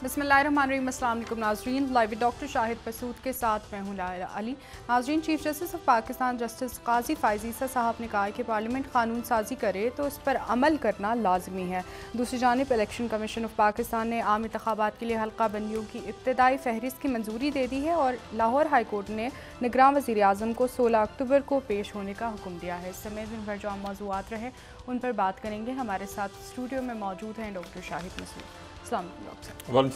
बिस्मिल्लाहिर्रहमानिर्रहीम। अस्सलाम वालेकुम नाज़रीन, लाइव डॉक्टर शाहिद मसूद के साथ मैं हूँ लायला अली। नाज़रीन, chief justice of Pakistan justice Qazi Faez Isa साहब ने कहा है कि पार्लियामेंट कानून साजी करे तो इस पर अमल करना लाजमी है। दूसरी जानिब इलेक्शन कमीशन ऑफ पाकिस्तान ने आम इंतखाबात के लिए हल्का बंदियों की इब्तदाई फहरिस्त की मंजूरी दे दी है और लाहौर हाई कोर्ट ने निगरान वज़ीर आज़म को 16 अक्टूबर को पेश होने का हुक्म दिया है। इस समय दिन भर जो आम मौज़ूआत रहे उन पर बात करेंगे। हमारे साथ स्टूडियो में मौजूद हैं डॉक्टर शाहिद मसूद। डॉक्टर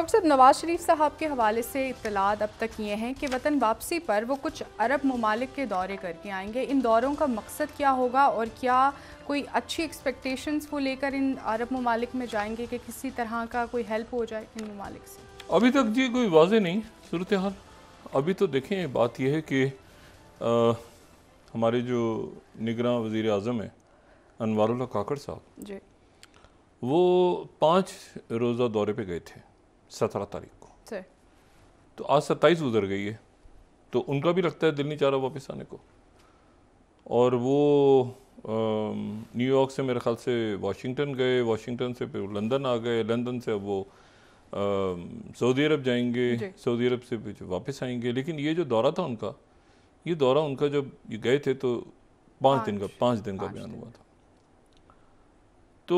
साहब, नवाज शरीफ साहब के हवाले से इत्तलात अब तक ये हैं कि वतन वापसी पर वो कुछ अरब ममालिक के दौरे करके आएंगे। इन दौरों का मकसद क्या होगा और क्या कोई अच्छी एक्सपेक्टेशंस वो लेकर इन अरब ममालिक में जाएंगे कि किसी तरह का कोई हेल्प हो जाए इन ममालिक से? अभी तक जी कोई वाज़ेह नहीं सूरत हाल। अभी तो देखें, बात यह है कि हमारे जो निगरान वज़ीर आज़म हैं अनवारुल्लाह काकड़ साहब जी, वो 5 रोज़ा दौरे पे गए थे 17 तारीख को। तो आज 27 गुजर गई है, तो उनका भी लगता है दिल नहीं चाह रहा वापस आने को। और वो न्यूयॉर्क से मेरे ख्याल से वाशिंगटन गए, वाशिंगटन से फिर लंदन आ गए, लंदन से अब वो सऊदी अरब जाएंगे, सऊदी अरब से फिर वापस आएंगे। लेकिन ये जो दौरा था उनका, ये दौरा उनका जब ये गए थे तो 5 दिन का बयान हुआ था। तो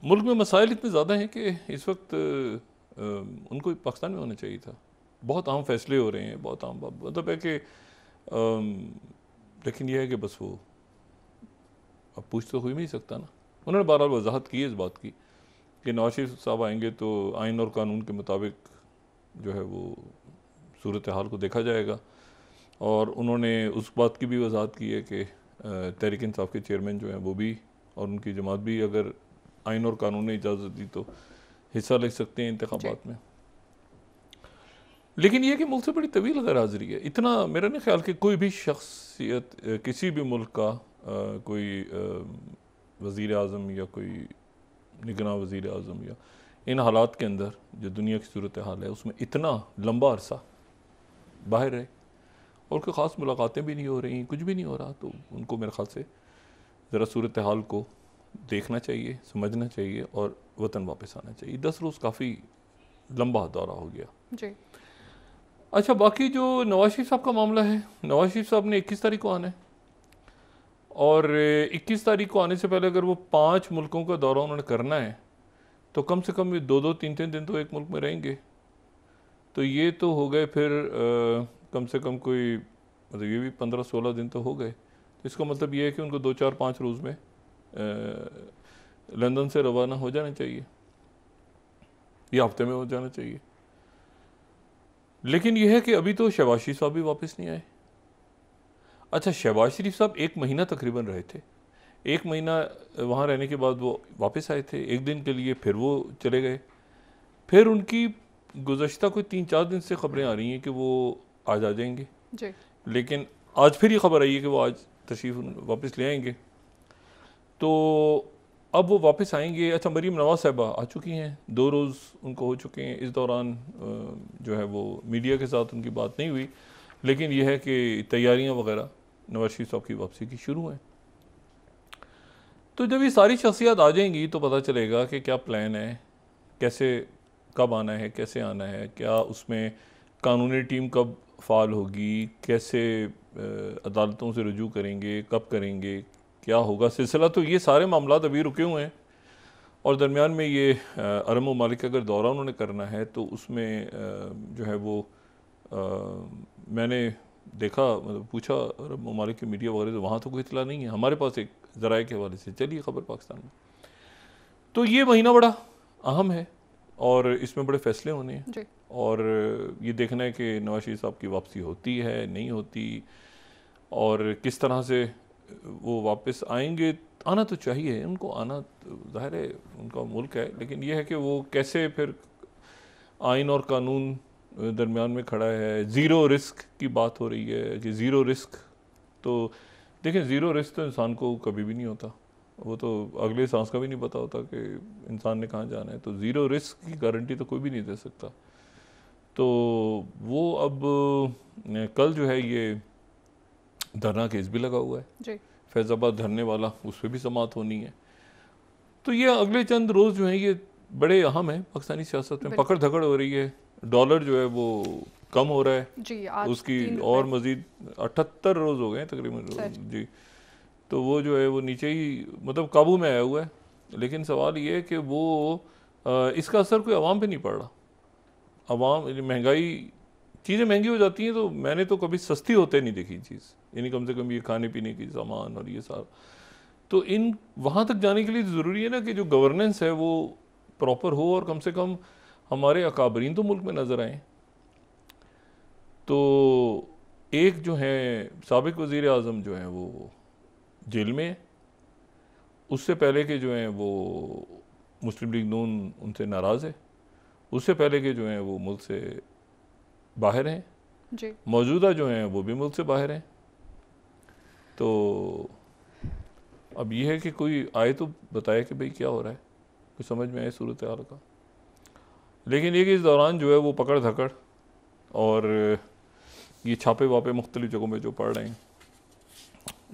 मुल्क में मसाइल इतने ज़्यादा हैं कि इस वक्त उनको पाकिस्तान में होना चाहिए था। बहुत अहम फैसले हो रहे हैं, बहुत अहम, मतलब है कि लेकिन यह है कि बस वो अब पूछ तो हो ही नहीं सकता ना। उन्होंने बहरहाल वजाहत की है इस बात की कि नवाज शरीफ साहब आएंगे तो आइन और कानून के मुताबिक जो है वो सूरत हाल को देखा जाएगा। और उन्होंने उस बात की भी वजाहत की है कि तहरीक इंसाफ के चेयरमैन जो हैं वो भी और उनकी जमात भी अगर आइन और कानून ने इजाज़त दी तो हिस्सा ले सकते हैं इंतखाबात में। लेकिन यह कि मुल्क से बड़ी तवील गैर हाज़िरी है। इतना मेरा नहीं ख्याल कि कोई भी शख्सियत किसी भी मुल्क का कोई वज़ीर आज़म या कोई निगरान वज़ीर आज़म या इन हालात के अंदर जो दुनिया की सूरत हाल है उसमें इतना लंबा अरसा बाहर रहे और कोई ख़ास मुलाकातें भी नहीं हो रही, कुछ भी नहीं हो रहा, तो उनको मेरे ख्याल से ज़रा सूरत हाल को देखना चाहिए, समझना चाहिए और वतन वापस आना चाहिए। 10 रोज़ काफ़ी लंबा दौरा हो गया जी। अच्छा, बाकी जो नवाज शरीफ साहब का मामला है, नवाज शरीफ साहब ने 21 तारीख को आना है और 21 तारीख को आने से पहले अगर वो 5 मुल्कों का दौरा उन्होंने करना है तो कम से कम 2-2, 3-3 दिन तो एक मुल्क में रहेंगे। तो ये तो हो गए फिर कम से कम कोई, मतलब ये भी 15-16 दिन तो हो गए। तो इसका मतलब ये है कि उनको 2-4-5 रोज़ में लंदन से रवाना हो जाना चाहिए या हफ्ते में हो जाना चाहिए। लेकिन यह है कि अभी तो शहबाज शरीफ साहब भी वापस नहीं आए। अच्छा, शहबाज शरीफ साहब 1 महीना तकरीबन रहे थे। 1 महीना वहाँ रहने के बाद वो वापस आए थे 1 दिन के लिए, फिर वो चले गए। फिर उनकी गुज़श्ता कोई 3-4 दिन से खबरें आ रही हैं कि वो आज आ जाएंगे जी। लेकिन आज फिर ये खबर आई है कि वो आज तशरीफ़ वापस ले आएंगे। तो अब वो वापस आएंगे। अच्छा, मरीम नवाज़ साहिबा आ चुकी हैं, 2 रोज़ उनको हो चुके हैं। इस दौरान जो है वो मीडिया के साथ उनकी बात नहीं हुई, लेकिन यह है कि तैयारियां वगैरह नवाज शरीफ साहब की वापसी की शुरू हैं। तो जब ये सारी शख्सियत आ जाएंगी तो पता चलेगा कि क्या प्लान है, कैसे, कब आना है, कैसे आना है, क्या उसमें कानूनी टीम कब फ़ाल होगी, कैसे अदालतों से रुजू करेंगे, कब करेंगे, क्या होगा सिलसिला। तो ये सारे मामला अभी रुके हुए हैं और दरमियान में ये अरब ममालिक का अगर दौरा उन्होंने करना है तो उसमें जो है वो मैंने देखा, मतलब पूछा अरब ममालिक की मीडिया वगैरह, तो वहाँ तो कोई इतला नहीं है। हमारे पास एक ज़राए के हवाले से चली खबर पाकिस्तान में। तो ये महीना बड़ा अहम है और इसमें बड़े फैसले होने हैं और ये देखना है कि नवाज शरीफ साहब की वापसी होती है, नहीं होती, और किस तरह से वो वापस आएंगे। आना तो चाहिए उनको, आना तो ज़ाहिर है उनका मुल्क है, लेकिन यह है कि वो कैसे फिर आइन और कानून दरमियान में खड़ा है। ज़ीरो रिस्क की बात हो रही है कि ज़ीरो रिस्क, तो देखें ज़ीरो रिस्क तो इंसान को कभी भी नहीं होता, वो तो अगले सांस का भी नहीं पता होता कि इंसान ने कहाँ जाना है। तो ज़ीरो रिस्क की गारंटी तो कोई भी नहीं दे सकता। तो वो अब कल जो है ये धरना केस भी लगा हुआ है जी, फैज़ाबाद धरने वाला, उस पर भी समाअत होनी है। तो ये अगले चंद रोज़ जो हैं ये बड़े अहम हैं पाकिस्तानी सियासत में। पकड़ धकड़ हो रही है, डॉलर जो है वो कम हो रहा है जी, आज उसकी 3 और रुपए। मज़ीद 78 रोज़ हो गए हैं तकरीबन जी। तो वो जो है वो नीचे ही मतलब काबू में आया हुआ है। लेकिन सवाल ये है कि वो इसका असर कोई आवाम पे नहीं पड़ रहा। आवाम महंगाई, चीज़ें महंगी हो जाती हैं तो मैंने तो कभी सस्ती होते नहीं देखी चीज़, यानी कम से कम ये खाने पीने की सामान और ये सारा। तो इन वहाँ तक जाने के लिए ज़रूरी है ना कि जो गवर्नेंस है वो प्रॉपर हो और कम से कम हमारे अकाबरीन तो मुल्क में नज़र आएँ। तो एक जो है साबिक वज़ीर आज़म जो हैं वो जेल में है, उससे पहले के जो हैं वो मुस्लिम लीग नून उनसे नाराज़ है, उससे पहले के जो हैं वो मुल्क से बाहर हैं, जी, मौजूदा जो हैं वो भी मुल्क से बाहर हैं। तो अब ये है कि कोई आए तो बताए कि भाई क्या हो रहा है, कुछ समझ में आए सूरत हाल का। लेकिन ये कि इस दौरान जो है वो पकड़ धकड़ और ये छापे वापे मुख्तलिफ जगहों में जो पड़ रहे हैं,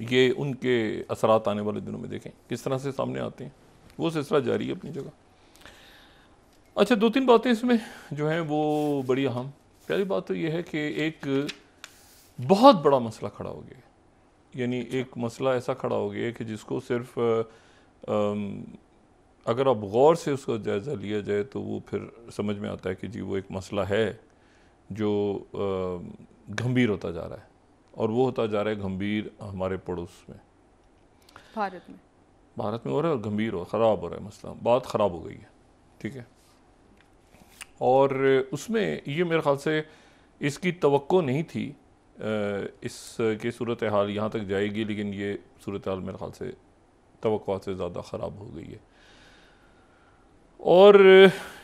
ये उनके असरात आने वाले दिनों में देखें किस तरह से सामने आते हैं। वो सिलसिला जारी है अपनी जगह। अच्छा, 2-3 बातें इसमें जो हैं वो बड़ी अहम। पहली बात तो ये है कि एक बहुत बड़ा मसला खड़ा हो गया, यानी एक मसला ऐसा खड़ा हो गया कि जिसको सिर्फ अगर आप गौर से उसका जायज़ा लिया जाए तो वो फिर समझ में आता है कि जी वो एक मसला है जो गंभीर होता जा रहा है, और वो होता जा रहा है गंभीर हमारे पड़ोस में, भारत में हो रहा है, और गंभीर हो ख़राब हो रहा है मसला, बात ख़राब हो गई है, ठीक है। और उसमें ये मेरे ख़्याल से इसकी तवक्को नहीं थी इसकी सूरत हाल यहाँ तक जाएगी, लेकिन ये सूरत हाल मेरे ख़्याल से तवक्को से ज़्यादा ख़राब हो गई है। और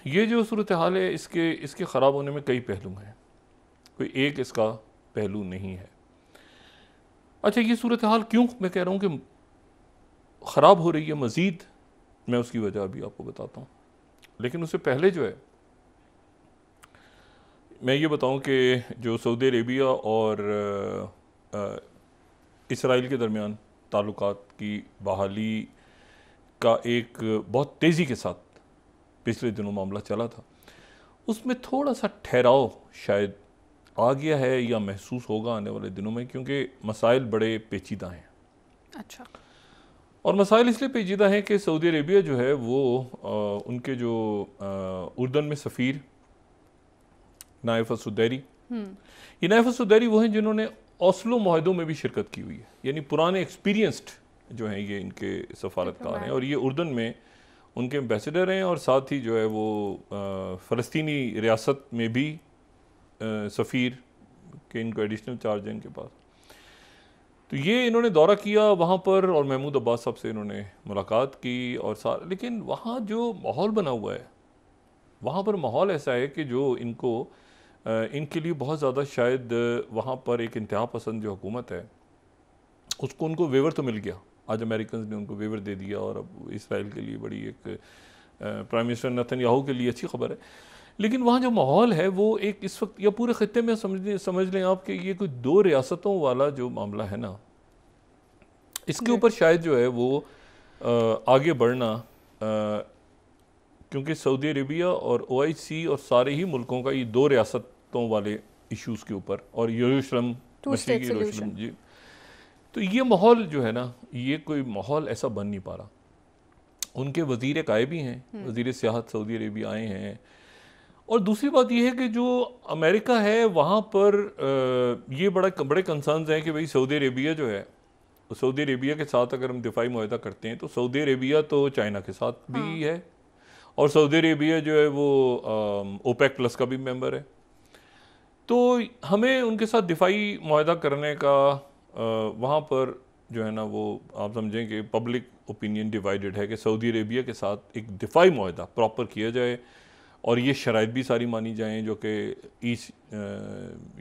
ये जो सूरत हाल है इसके ख़राब होने में कई पहलू हैं, कोई एक इसका पहलू नहीं है। अच्छा, ये सूरत हाल क्यों मैं कह रहा हूँ कि ख़राब हो रही है मज़ीद, मैं उसकी वजह अभी आपको बताता हूँ। लेकिन उससे पहले जो है मैं ये बताऊं कि जो सऊदी अरेबिया और इसराइल के दरमियान ताल्लुकात की बहाली का एक बहुत तेज़ी के साथ पिछले दिनों मामला चला था, उसमें थोड़ा सा ठहराव शायद आ गया है या महसूस होगा आने वाले दिनों में, क्योंकि मसाइल बड़े पेचीदा हैं। अच्छा। और मसाइल इसलिए पेचीदा हैं कि सऊदी अरेबिया जो है वो उनके जो उर्दन में सफ़ीर नाइफ असुदैरी, ये नाइफ असुदैरी वो हैं जिन्होंने ओस्लो माहदों में भी शिरकत की हुई है, यानी पुराने एक्सपीरियंस्ड जो हैं ये इनके सफारतकार हैं, और ये उर्दन में उनके एम्बेसडर हैं, और साथ ही जो है वो फ़लस्तीनी रियासत में भी सफ़ीर के इनको एडिशनल चार्ज है इनके पास। तो ये इन्होंने दौरा किया वहाँ पर, और महमूद अब्बास साहब से इन्होंने मुलाकात की और लेकिन वहाँ जो माहौल बना हुआ है, वहाँ पर माहौल ऐसा है कि जो इनके लिए बहुत ज़्यादा शायद वहाँ पर एक इंतहा पसंद जो हुकूमत है उसको उनको वेवर तो मिल गया, आज अमेरिकन ने उनको वेवर दे दिया, और अब इसराइल के लिए बड़ी एक प्राइम मिनिस्टर नेतन्याहू के लिए अच्छी खबर है। लेकिन वहाँ जो माहौल है वो एक इस वक्त या पूरे खत्ते में समझ लें आप कि ये कोई 2 रियासतों वाला जो मामला है ना, इसके ऊपर शायद जो है वो आगे बढ़ना, क्योंकि सऊदी अरेबिया और OIC और सारे ही मुल्कों का ये 2 रियासतों वाले इश्यूज़ के ऊपर, और यरूशलेम मसीह की यरूशलेम जी, तो ये माहौल जो है ना, ये कोई माहौल ऐसा बन नहीं पा रहा। उनके वज़ीर आए भी हैं, वज़ीर सियाहत सऊदी अरेबिया आए हैं, और दूसरी बात ये है कि जो अमेरिका है वहाँ पर ये बड़े कंसर्न्स हैं कि भाई सऊदी अरेबिया जो है, सऊदी अरेबिया के साथ अगर हम दिफाई मुआहदा करते हैं तो सऊदी अरेबिया तो चाइना के साथ भी है, और सऊदी अरेबिया जो है वो OPEC प्लस का भी मेंबर है। तो हमें उनके साथ दिफाई मुआहदा करने का वहाँ पर जो है ना वो आप समझें कि पब्लिक ओपिनियन डिवाइडेड है कि सऊदी अरेबिया के साथ एक दिफाई मुआहदा प्रॉपर किया जाए, और ये शराइत भी सारी मानी जाएं जो कि ईस्ट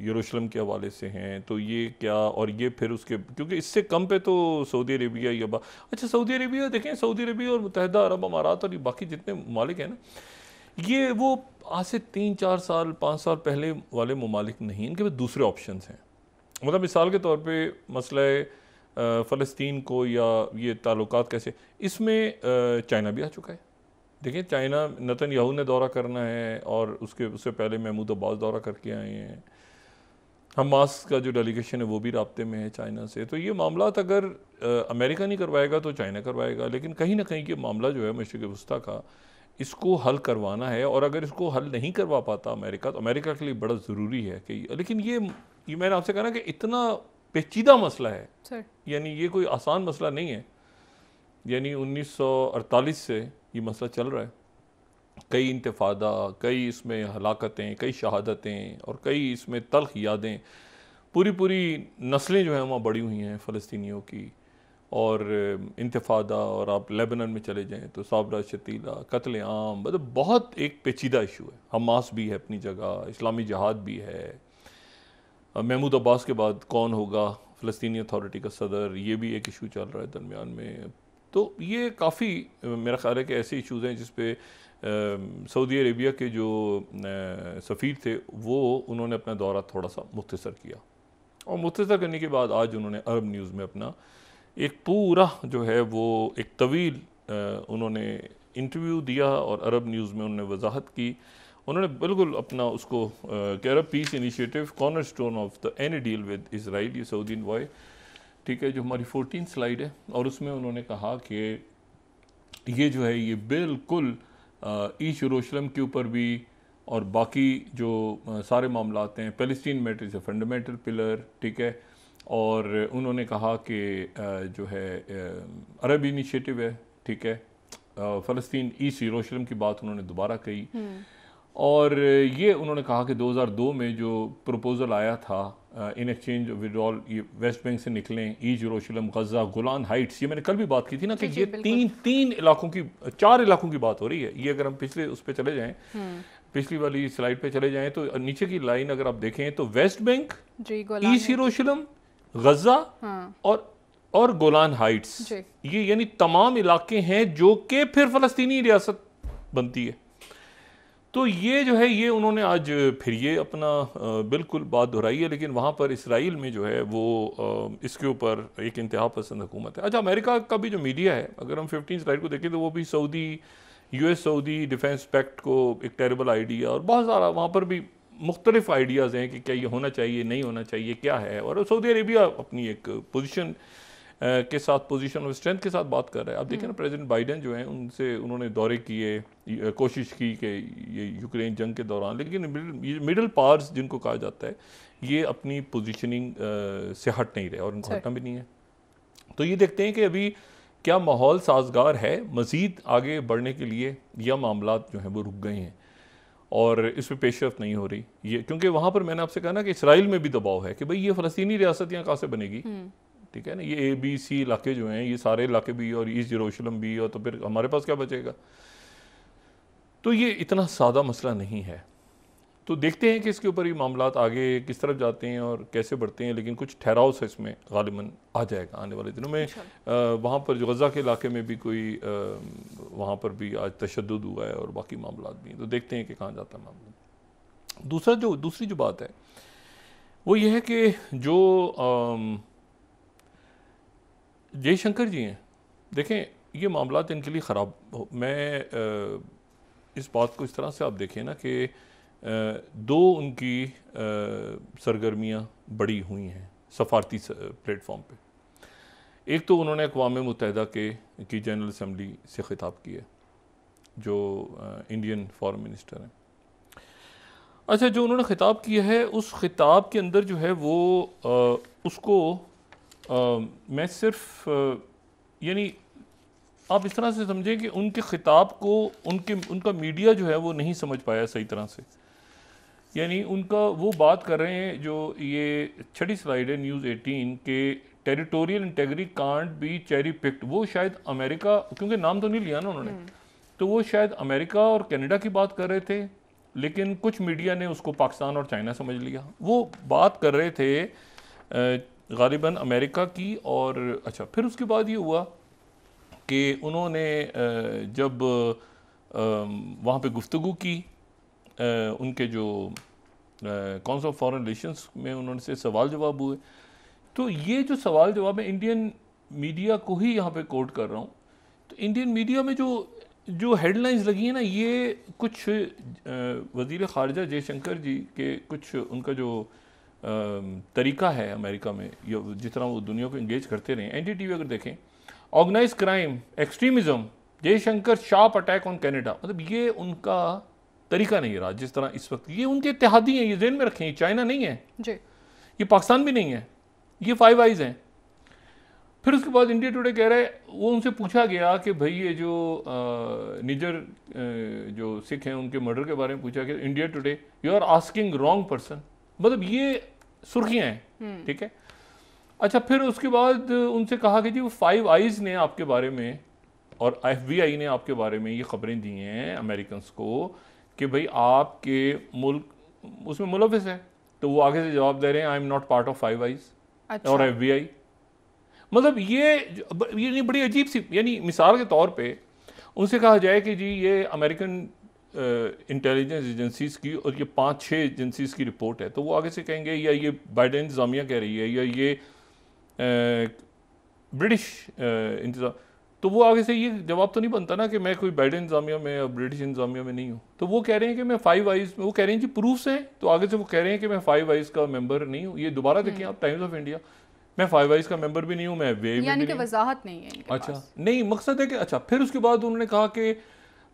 यरूशलेम के हवाले से हैं। तो ये क्या, और ये फिर उसके, क्योंकि इससे कम पे तो सऊदी अरेबिया या अच्छा सऊदी अरेबिया देखें, सऊदी अरेबिया और मुत्तहिदा अरब अमारात और बाकी जितने ममालिक हैं ना, ये वो आज से 3-4 साल 5 साल पहले वाले ममालिक नहीं, इनके पास दूसरे ऑप्शन हैं। मतलब मिसाल के तौर पर मसला फ़लस्तीन को या ये ताल्लुकात कैसे, इसमें चाइना भी आ चुका है, देखिए, चाइना नेतन्याहू ने दौरा करना है और उससे पहले महमूद अब्बास दौरा करके आए हैं। हमास का जो डेलीगेशन है वो भी राब्ते में है चाइना से। तो ये मामला अगर अमेरिका नहीं करवाएगा तो चाइना करवाएगा, लेकिन कहीं ना कहीं ये मामला जो है मशरिक़ वस्ता का, इसको हल करवाना है। और अगर इसको हल नहीं करवा पाता अमेरिका, तो अमेरिका के लिए बड़ा ज़रूरी है कि, लेकिन ये मैंने आपसे कहा ना कि इतना पेचीदा मसला है, यानी ये कोई आसान मसला नहीं है। यानी 1948 से ये मसला चल रहा है, कई इंतफादा, कई इसमें हलाकतें, कई शहादतें और कई इसमें तल्ख यादें, पूरी नस्लें जो हैं वहाँ बड़ी हुई हैं फ़लस्तीनियों की। और इंतफादा, और आप लेबनान में चले जाएं तो साबरा शतीला, कत्ल आम, मतलब बहुत एक पेचीदा इशू है। हमास भी है अपनी जगह, इस्लामी जहाद भी है, महमूद अब्बास के बाद कौन होगा फ़लस्तीनी अथॉरिटी का सदर, ये भी एक इशू चल रहा है दरमियान में। तो ये काफ़ी मेरा ख्याल है कि ऐसे इशूज़ हैं जिस पे सऊदी अरेबिया के जो सफ़ीर थे वो उन्होंने अपना दौरा थोड़ा सा मुख्तसर किया, और मुख्तसर करने के बाद आज उन्होंने अरब न्यूज़ में अपना एक पूरा जो है वो एक तवील उन्होंने इंटरव्यू दिया, और अरब न्यूज़ में उन्होंने वजाहत की। उन्होंने बिल्कुल अपना उसको Arab peace initiative cornerstone of the any deal with Israel, ये सऊदी इन्वॉय, ठीक है, जो हमारी 14 स्लाइड है, और उसमें उन्होंने कहा कि ये जो है ये बिल्कुल ईस्ट यरूशलेम के ऊपर भी और बाकी जो सारे मामलात हैं, फ़लस्तीन matter is a fundamental pillar, ठीक है। और उन्होंने कहा कि जो है अरब इनिशिएटिव है, ठीक है, फ़लस्तीन ईस्ट यरूशलेम की बात उन्होंने दोबारा कही। और ये उन्होंने कहा कि 2002 में जो प्रपोज़ल आया था इन एक्सचेंज विड्रॉल, ये वेस्ट बैंक से निकलें, ईस्ट यरूशलेम, गज़ा, गोलान हाइट्स, ये मैंने कल भी बात की थी ना कि ये तीन इलाकों की, 4 इलाकों की बात हो रही है। ये अगर हम पिछले उस पर चले जाएं, पिछली वाली स्लाइड पे चले जाएं, तो नीचे की लाइन अगर आप देखें तो वेस्ट बैंक, ईस्ट यरूशलेम, गज़ा और गोलान हाइट्स, ये यानी तमाम इलाके हैं जो कि फिर फ़लस्तीनी रियासत बनती है। तो ये जो है ये उन्होंने आज फिर ये अपना बिल्कुल बात दोहराई है, लेकिन वहाँ पर इसराइल में जो है वो इसके ऊपर एक इंतहा पसंद हुकूमत है। अच्छा, अमेरिका का भी जो मीडिया है, अगर हम 15 स्लाइड को देखें तो वो भी US सऊदी डिफेंस पैक्ट को एक टेरेबल आइडिया, और बहुत सारा वहाँ पर भी मुख्तलिफ आइडियाज़ हैं कि क्या ये होना चाहिए, नहीं होना चाहिए, क्या है। और सऊदी अरेबिया अपनी एक पोजीशन के साथ, पोजीशन ऑफ स्ट्रेंथ के साथ बात कर रहा है। आप देखें ना, प्रेसिडेंट बाइडेन जो हैं उनसे उन्होंने दौरे किए, कोशिश की कि ये यूक्रेन जंग के दौरान, लेकिन मिडल पावर्स जिनको कहा जाता है, ये अपनी पोजीशनिंग से हट नहीं रहे और उनको हटना भी नहीं है। तो ये देखते हैं कि अभी क्या माहौल साजगार है मज़ीद आगे बढ़ने के लिए, या मामलात जो हैं वो रुक गए हैं और इस पर पेशरफ नहीं हो रही। ये क्योंकि वहाँ पर मैंने आपसे कहा ना कि इसराइल में भी दबाव है कि भाई ये फ़लस्तीनी रियासत यहाँ कहाँ से बनेगी, ठीक है ना, ये ABC इलाके जो हैं, ये सारे इलाके भी और ईस्ट यरूशलेम भी, और तो फिर हमारे पास क्या बचेगा। तो ये इतना सादा मसला नहीं है। तो देखते हैं कि इसके ऊपर ये मामलात आगे किस तरफ जाते हैं और कैसे बढ़ते हैं, लेकिन कुछ ठहराव से इसमें गालिबन आ जाएगा आने वाले दिनों में। वहाँ पर जो गज़ा के इलाके में भी कोई वहाँ पर भी आज तशद्दुद हुआ है और बाकी मामलात भी हैं, तो देखते हैं कि कहाँ जाता है मामला। दूसरी जो बात है वो ये है कि जो जयशंकर जी हैं, देखें ये मामलात इनके लिए ख़राब मैं इस बात को इस तरह से आप देखें ना कि 2 उनकी सरगर्मियाँ बड़ी हुई हैं सफारती प्लेटफॉर्म पे। एक तो उन्होंने अक़वाम मुत्तहिदा की जनरल असम्बली से ख़िताब किया, जो इंडियन फॉरेन मिनिस्टर हैं। अच्छा, जो उन्होंने ख़िताब किया है उस ख़िताब के अंदर जो है वो उसको मैं सिर्फ यानी आप इस तरह से समझें कि उनके ख़िताब को उनका मीडिया जो है वो नहीं समझ पाया सही तरह से। यानी उनका वो बात कर रहे हैं, जो ये 6ठी स्लाइड है न्यूज़ 18 के territorial integrity can't be cherry picked, वो शायद अमेरिका, क्योंकि नाम तो नहीं लिया ना उन्होंने, तो वो शायद अमेरिका और कनाडा की बात कर रहे थे, लेकिन कुछ मीडिया ने उसको पाकिस्तान और चाइना समझ लिया। वो बात कर रहे थे गालिबन अमेरिका की। और अच्छा, फिर उसके बाद ये हुआ कि उन्होंने जब वहाँ पे गुफ्तगू की, उनके जो काउंसिल ऑफ फॉरेन रिलेशंस में उन्होंने से सवाल जवाब हुए, तो ये जो सवाल जवाब मैं इंडियन मीडिया को ही यहाँ पे कोट कर रहा हूँ। तो इंडियन मीडिया में जो जो हेडलाइंस लगी है ना, ये कुछ वज़ीर ख़ारिजा जयशंकर जी के कुछ उनका जो तरीका है अमेरिका में, जिस तरह वो दुनिया को इंगेज करते रहे। एनडीटीवी अगर देखें, organise crime, extremism, Jaishankar sharp attack on Canada, मतलब ये उनका तरीका नहीं रहा जिस तरह इस वक्त। ये उनके इत्तेहादी हैं, ये ज़हन में रखें, चाइना नहीं है जी, ये पाकिस्तान भी नहीं है, ये फाइव आइज़ हैं। फिर उसके बाद इंडिया टुडे कह रहा है, वो उनसे पूछा गया कि भाई ये जो निजर जो सिख हैं उनके मर्डर के बारे में पूछा कि India Today you are asking wrong person, मतलब ये सुर्खियाँ हैं, ठीक है। अच्छा, फिर उसके बाद उनसे कहा कि जी वो फाइव आइज़ ने आपके बारे में और FBI ने आपके बारे में ये खबरें दी हैं अमेरिकन को कि भाई आपके मुल्क उसमें मुलविस है। तो वो आगे से जवाब दे रहे हैं, I am not part of five eyes और FBI। मतलब ये बड़ी अजीब सी, यानी मिसाल के तौर पे उनसे कहा जाए कि जी ये अमेरिकन इंटेलिजेंस एजेंसीज़ की और ये 5-6 एजेंसीज़ की रिपोर्ट है, तो वो आगे से कहेंगे या ये बाइडेन इंतज़ामिया कह रही है या ये ब्रिटिश इंतज़ाम, तो वो आगे से ये जवाब तो नहीं बनता ना कि मैं कोई बाइडेन इंतज़ामिया में या ब्रिटिश इंतज़ामिया में नहीं हूँ। तो वो कह रहे हैं कि मैं फाइव आइज़ में, वो कह रहे हैं जी प्रूफ्स हैं, तो आगे से वो कह रहे हैं कि मैं फाइव आइज़ का मेंबर नहीं हूँ। ये दोबारा देखिए आप टाइम्स ऑफ इंडिया, मैं फाइव आइज़ का मेंबर भी नहीं हूँ, मैं वे भी यानी कि वजाहत नहीं है इनके अच्छा पास। नहीं, मकसद है कि अच्छा। फिर उसके बाद उन्होंने कहा कि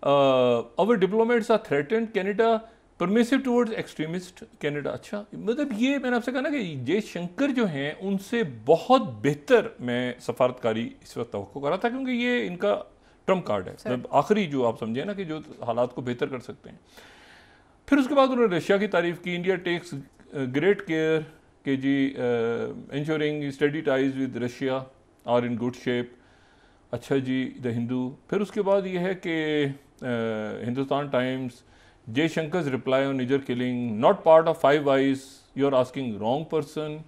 our diplomats are threatened Canada permissive towards extremist Canada. अच्छा, मतलब ये मैंने आपसे कहा ना कि जयशंकर जो हैं उनसे बहुत बेहतर मैं सफारतकारी इस वक्त तवक्को कर रहा था, क्योंकि ये इनका ट्रम्प कार्ड है, मतलब आखिरी जो आप समझे ना कि जो हालात को बेहतर कर सकते हैं। फिर उसके बाद उन्होंने रशिया की तारीफ की, इंडिया टेक्स ग्रेट केयर कि जी ensuring steady ties with Russia are in good shape. अच्छा जी, द हिंदू। फिर उसके बाद ये है कि Hindustan Times, Jaishankar's reply on Nijjar killing, not part of Five Eyes, you are asking wrong person.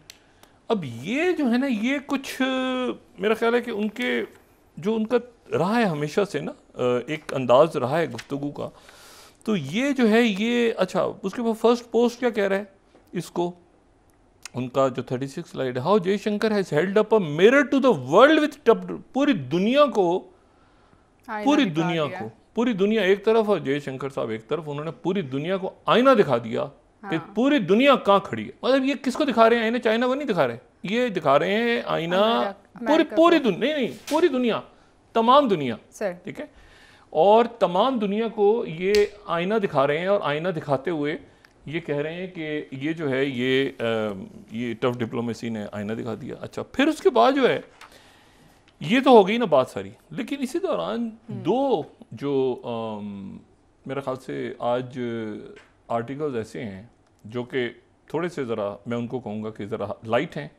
अब ये जो है ना, ये कुछ मेरा ख्याल है कि उनके जो उनका रहा है हमेशा से ना एक अंदाज रहा है गुफ्तगू का, तो ये जो है ये अच्छा। उसके बाद फर्स्ट पोस्ट क्या कह रहा है इसको, उनका जो 36 स्लाइड है, how Jaishankar has held up a mirror to the world with पूरी दुनिया को, पूरी दुनिया एक तरफ और जयशंकर साहब एक तरफ, उन्होंने पूरी दुनिया को आईना दिखा दिया कि पूरी दुनिया कहाँ खड़ी है। मतलब ये किसको दिखा रहे हैं आईना? चाइना को नहीं दिखा रहे, ये दिखा रहे हैं आईना पूरी दुनिया, नहीं पूरी दुनिया, तमाम दुनिया, ठीक है। और तमाम दुनिया को ये आईना दिखा रहे हैं और आईना दिखाते हुए ये कह रहे हैं कि ये जो है ये टफ डिप्लोमेसी ने आईना दिखा दिया। अच्छा, फिर उसके बाद जो है ये तो हो गई ना बात सारी, लेकिन इसी दौरान दो जो मेरे ख्याल से आज आर्टिकल्स ऐसे हैं जो कि थोड़े से ज़रा मैं उनको कहूँगा कि ज़रा लाइट हैं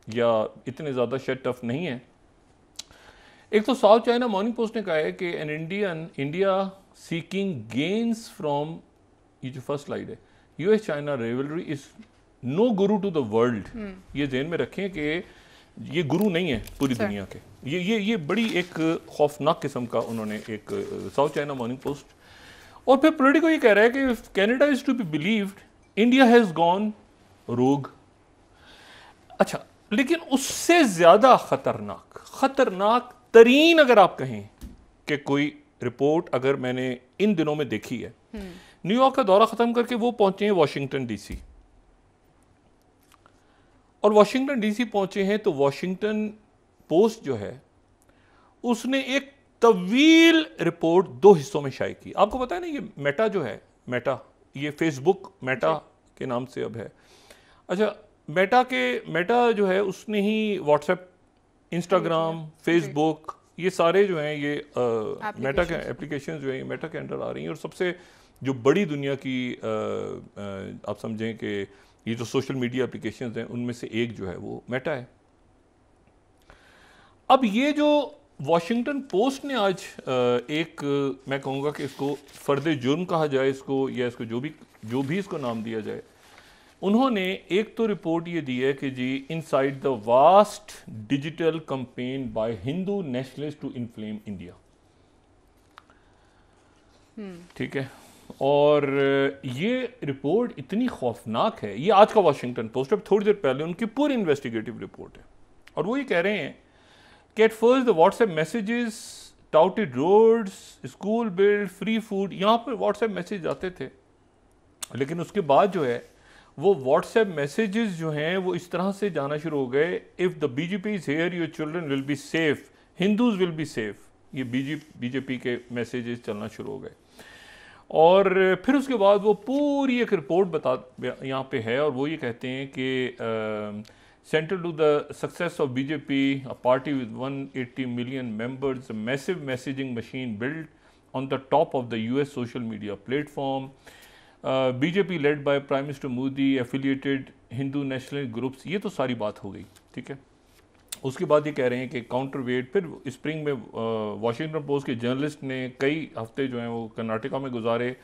या इतने ज़्यादा शेड टफ नहीं हैं। एक तो साउथ चाइना मॉर्निंग पोस्ट ने कहा है कि an India seeking gains from, ये जो फर्स्ट स्लाइड है, US China rivalry is no guru to the world. ये ज़हन में रखें कि ये गुरु नहीं है पूरी दुनिया के। ये बड़ी एक खौफनाक किस्म का उन्होंने एक साउथ चाइना मॉर्निंग पोस्ट। और फिर पॉलिटिको ये कह रहा है कि Canada is to be believed, India has gone rogue. अच्छा, लेकिन उससे ज्यादा खतरनाक तरीन अगर आप कहें कि कोई रिपोर्ट अगर मैंने इन दिनों में देखी है, न्यूयॉर्क का दौरा खत्म करके वो पहुंचे हैं वाशिंगटन DC, और वाशिंगटन DC पहुंचे हैं तो वाशिंगटन पोस्ट जो है उसने एक तवील रिपोर्ट 2 हिस्सों में शाये की। आपको पता है ना, ये मेटा जो है, मेटा ये फेसबुक मेटा के नाम से अब है। अच्छा, मेटा जो है उसने ही व्हाट्सएप, इंस्टाग्राम, फेसबुक, ये सारे जो हैं ये मेटा के एप्लीकेशन जो है मेटा के अंडर आ रही हैं। और सबसे जो बड़ी दुनिया की आप समझें कि ये जो सोशल मीडिया एप्लीकेशंस हैं उनमें से एक जो है वो मेटा है। अब ये जो वॉशिंगटन पोस्ट ने आज एक मैं कहूँगा कि इसको फर्द जुर्म कहा जाए इसको, या इसको जो भी इसको नाम दिया जाए, उन्होंने एक तो रिपोर्ट ये दी है कि जी inside the vast digital campaign by Hindu nationalist to inflame India, ठीक है। और ये रिपोर्ट इतनी खौफनाक है, ये आज का वाशिंगटन पोस्ट, अब थोड़ी देर पहले उनकी पूरी इन्वेस्टिगेटिव रिपोर्ट है, और वो ये कह रहे हैं कि at first the WhatsApp messages touted roads, school build, free food, यहाँ पर व्हाट्सएप मैसेज आते थे। लेकिन उसके बाद जो है वो व्हाट्सएप मैसेजेस जो हैं वो इस तरह से जाना शुरू हो गए, if the BJP is here your children will be safe, Hindus will be safe, ये बीजेपी के मैसेजेस चलना शुरू हो गए। और फिर उसके बाद वो पूरी एक रिपोर्ट यहाँ पे है, और वो ये कहते हैं कि central to the success of BJP, a party with 180 million members, massive messaging machine build on the top of the US social media platform, BJP led by prime minister Modi, affiliated Hindu national groups. ये तो सारी बात हो गई, ठीक है। उसके बाद ये कह रहे हैं कि काउंटर वेट, फिर स्प्रिंग में वॉशिंगटन पोस्ट के जर्नलिस्ट ने कई हफ्ते जो हैं वो कर्नाटका में गुजारे।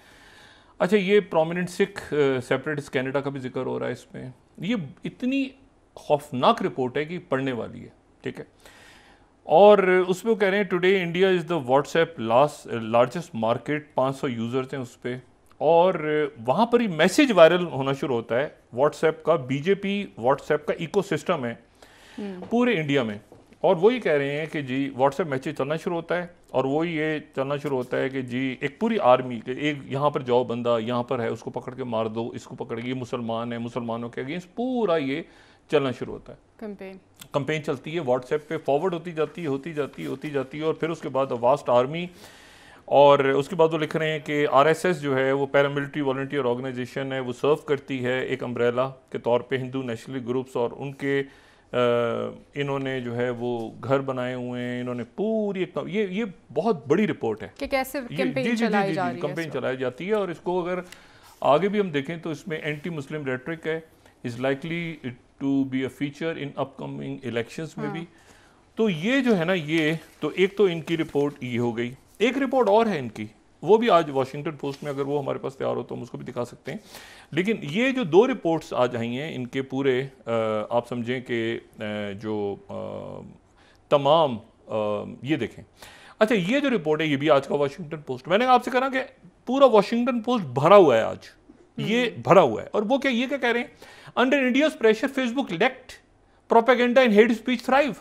अच्छा, ये प्रोमिनेंट सिख सेपरेटिस्ट कनाडा का भी जिक्र हो रहा है इसमें। ये इतनी खौफनाक रिपोर्ट है कि पढ़ने वाली है, ठीक है। और उसमें वो कह रहे हैं today India is the WhatsApp largest market, 500 users हैं उस पर, और वहाँ पर ही मैसेज वायरल होना शुरू होता है व्हाट्सएप का। बीजेपी व्हाट्सएप का इकोसिस्टम है पूरे इंडिया में, और वही कह रहे हैं कि जी व्हाट्सएप मैसेज चलना शुरू होता है, और वही ये चलना शुरू होता है कि जी एक पूरी आर्मी के, एक यहाँ पर जाओ बंदा यहाँ पर है, उसको पकड़ के मार दो, इसको पकड़ के, ये मुसलमान है, मुसलमानों के अगेंस्ट पूरा ये चलना शुरू होता है। कंपेन चलती है व्हाट्सएप पे, फॉरवर्ड होती जाती है, और फिर उसके बाद वास्ट आर्मी। और उसके बाद वो लिख रहे हैं कि आरएसएस जो है वो पैरामिलिट्री वॉलंटियर ऑर्गेनाइजेशन है, वो सर्व करती है एक अम्ब्रेला के तौर पे हिंदू नेशनल ग्रुप्स, और उनके इन्होंने जो है वो घर बनाए हुए हैं, इन्होंने पूरी ये बहुत बड़ी रिपोर्ट है कि कैसे कैंपेन चलाई जा रही है, कैंपेन चलाई जाती है। और इसको अगर आगे भी हम देखें तो इसमें एंटी मुस्लिम रेटरिक है, is likely to be a feature in upcoming elections में भी। तो ये जो है ना, ये तो एक तो इनकी रिपोर्ट ये हो गई। एक रिपोर्ट और है इनकी, वो भी आज वॉशिंगटन पोस्ट में, अगर वो हमारे पास तैयार हो तो हम उसको भी दिखा सकते हैं। लेकिन ये जो दो रिपोर्ट्स आज आई हैं, इनके पूरे आप समझें कि जो तमाम ये देखें। अच्छा, ये जो रिपोर्ट है ये भी आज का वॉशिंगटन पोस्ट, मैंने आपसे कहा कि पूरा वॉशिंगटन पोस्ट भरा हुआ है आज, ये भरा हुआ है। और वो क्या, ये क्या कह रहे हैं, under India's pressure Facebook let propaganda and hate speech thrive.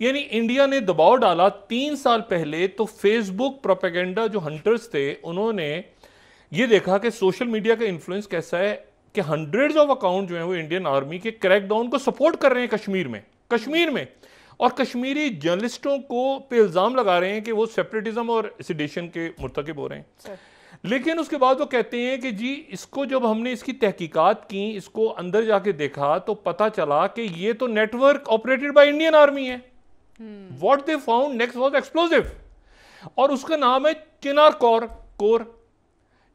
यानी इंडिया ने दबाव डाला 3 साल पहले, तो फेसबुक प्रोपेगेंडा जो हंटर्स थे उन्होंने ये देखा कि सोशल मीडिया का इन्फ्लुएंस कैसा है, कि हंड्रेड्स ऑफ अकाउंट जो है वो इंडियन आर्मी के क्रैकडाउन को सपोर्ट कर रहे हैं कश्मीर में, और कश्मीरी जर्नलिस्टों को पे इल्जाम लगा रहे हैं कि वो सेपरेटिज्म और सिडेशन के मुर्तकिब हो रहे हैं। लेकिन उसके बाद वो कहते हैं कि जी इसको जब हमने इसकी तहकीकात की, इसको अंदर जाके देखा, तो पता चला कि ये तो network operated by Indian army है। What they found next was explosive, और उसका नाम है चिनार कोर,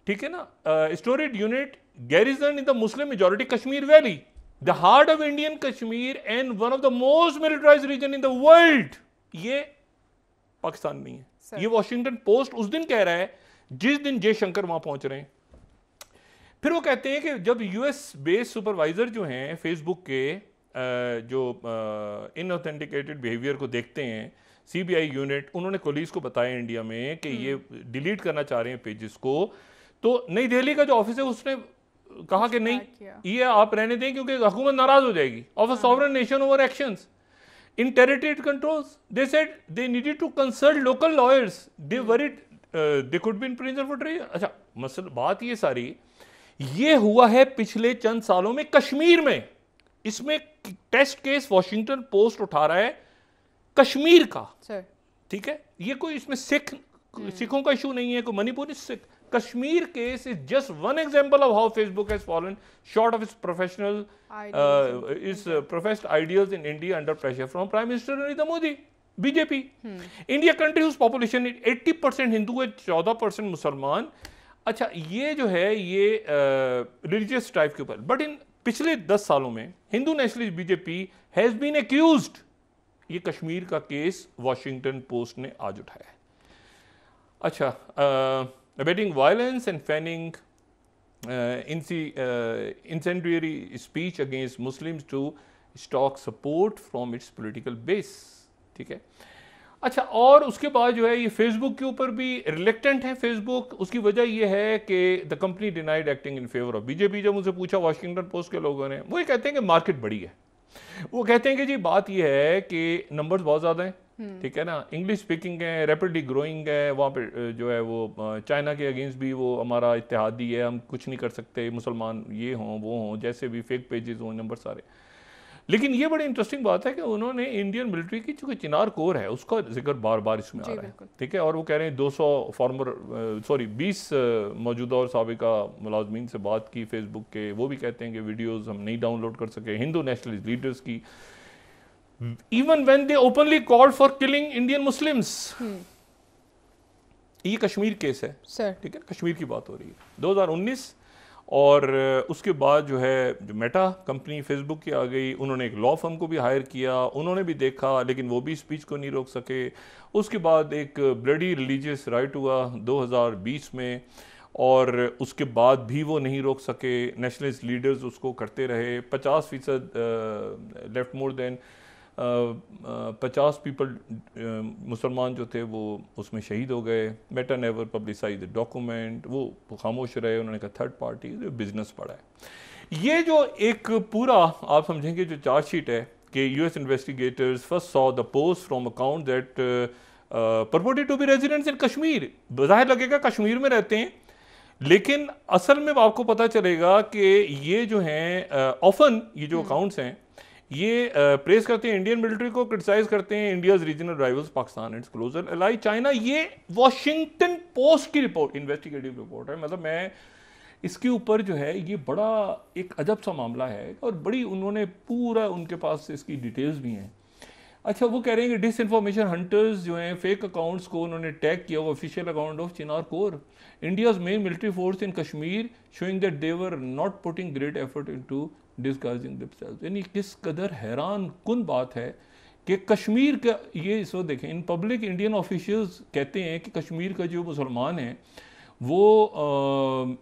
ठीक है ना, storage unit garrison in the Muslim majority Kashmir valley, the heart of Indian Kashmir and one of the most militarised region in the world. ये पाकिस्तान नहीं है, ये वॉशिंगटन पोस्ट उस दिन कह रहा है जिस दिन जयशंकर वहां पहुंच रहे हैं। फिर वो कहते हैं कि जब यूएस बेस्ड सुपरवाइजर जो हैं फेसबुक के जो इनऑथेंटिकेटेड बिहेवियर को देखते हैं, सीबीआई यूनिट, उन्होंने पुलिस को बताया इंडिया में कि ये डिलीट करना चाह रहे हैं पेजेस को, तो नई दिल्ली का जो ऑफिस है उसने कहा कि नहीं, ये आप रहने दें क्योंकि हुकूमत नाराज हो जाएगी। Of a sovereign nation over actions in territory controls, they said they needed to consult local lawyers, they worried they could be in prison for treason. अच्छा, मसल बात ये सारी ये हुआ है पिछले चंद सालों में कश्मीर में। इसमें टेस्ट केस वॉशिंगटन पोस्ट उठा रहा है कश्मीर का, ठीक है। ये कोई इसमें सिखों का इशू नहीं है, कोई Manipuri Sikh. Kashmir case is just one example of how Facebook has fallen short of its professional professed ideals in India under pressure from prime minister Narendra Modi, BJP. India country whose population 80% Hindu है, 14% मुसलमान। अच्छा, ये जो है ये रिलीजियस टाइप के ऊपर, बट इन पिछले 10 सालों में Hindu nationalist BJP has been accused. ये कश्मीर का केस वॉशिंगटन पोस्ट ने आज उठाया है। अच्छा, abetting violence and fanning incendiary speech against Muslims to stoke support from its political base, ठीक है। अच्छा, और उसके बाद जो है ये फेसबुक के ऊपर भी रिलेक्टेंट है फेसबुक। उसकी वजह ये है कि the company denied acting in favour of BJP. जब मुझे पूछा वॉशिंगटन पोस्ट के लोगों ने, वो ये कहते हैं कि मार्केट बड़ी है। वो कहते हैं कि जी बात ये है कि नंबर्स बहुत ज़्यादा हैं, ठीक है ना, इंग्लिश स्पीकिंग है, रैपिडली ग्रोइंग है, वहाँ पे जो है वो चाइना के अगेंस्ट भी वो हमारा इत्तेहादी है, हम कुछ नहीं कर सकते, मुसलमान ये हों वो हों, जैसे भी फेक पेजेस हों नंबर सारे। लेकिन ये बड़ी इंटरेस्टिंग बात है कि उन्होंने इंडियन मिलिट्री की जो चिनार कोर है उसका जिक्र बार बार इसमें आ रहा है, ठीक है, और वो कह रहे हैं 20 मौजूदा और साबिका मुलाजमीन से बात की फेसबुक के, वो भी कहते हैं कि वीडियोस हम नहीं डाउनलोड कर सके हिंदू नेशनलिस्ट लीडर्स की, even when they openly called for killing Indian Muslims. ये कश्मीर केस है सर, ठीक है, कश्मीर की बात हो रही है 2019, और उसके बाद जो है जो मेटा कंपनी फेसबुक की आ गई, उन्होंने एक लॉ फर्म को भी हायर किया, उन्होंने भी देखा लेकिन वो भी स्पीच को नहीं रोक सके। उसके बाद एक ब्लडी रिलीजियस राइट हुआ 2020 में, और उसके बाद भी वो नहीं रोक सके, नेशनलिस्ट लीडर्स उसको करते रहे। 50% लेफ्ट मोर देन 50 पीपल मुसलमान जो थे वो उसमें शहीद हो गए। Meta never publicise the document, वो खामोश रहे, उन्होंने कहा थर्ड पार्टी बिजनेस पड़ा है। ये जो एक पूरा आप समझेंगे जो चार्जशीट है कि US investigators first saw the post from account that purported to be residents in Kashmir, बाहर लगेगा कश्मीर में रहते हैं, लेकिन असल में आपको पता चलेगा कि ये जो हैं ऑफन ये जो अकाउंट्स हैं ये प्रेस करते हैं इंडियन मिलिट्री को, क्रिटिसाइज करते हैं India's regional rivals Pakistan and closer ally China. ये वॉशिंगटन पोस्ट की रिपोर्ट, इन्वेस्टिगेटिव रिपोर्ट है, मतलब मैं इसके ऊपर जो है ये बड़ा एक अजब सा मामला है, और बड़ी उन्होंने पूरा उनके पास इसकी डिटेल्स भी हैं। अच्छा, वो कह रहे हैं कि डिसइंफॉर्मेशन हंटर्स जो हैं फेक अकाउंट्स को उन्होंने टैग किया, वो official account of Chinar corps, India's main military force in Kashmir, showing that they were not putting great effort into disguising themselves. यानी किस कदर हैरान कुन बात है कि कश्मीर का ये इस वक्त देखें, इन पब्लिक इंडियन ऑफिशियल्स कहते हैं कि कश्मीर का जो मुसलमान हैं वो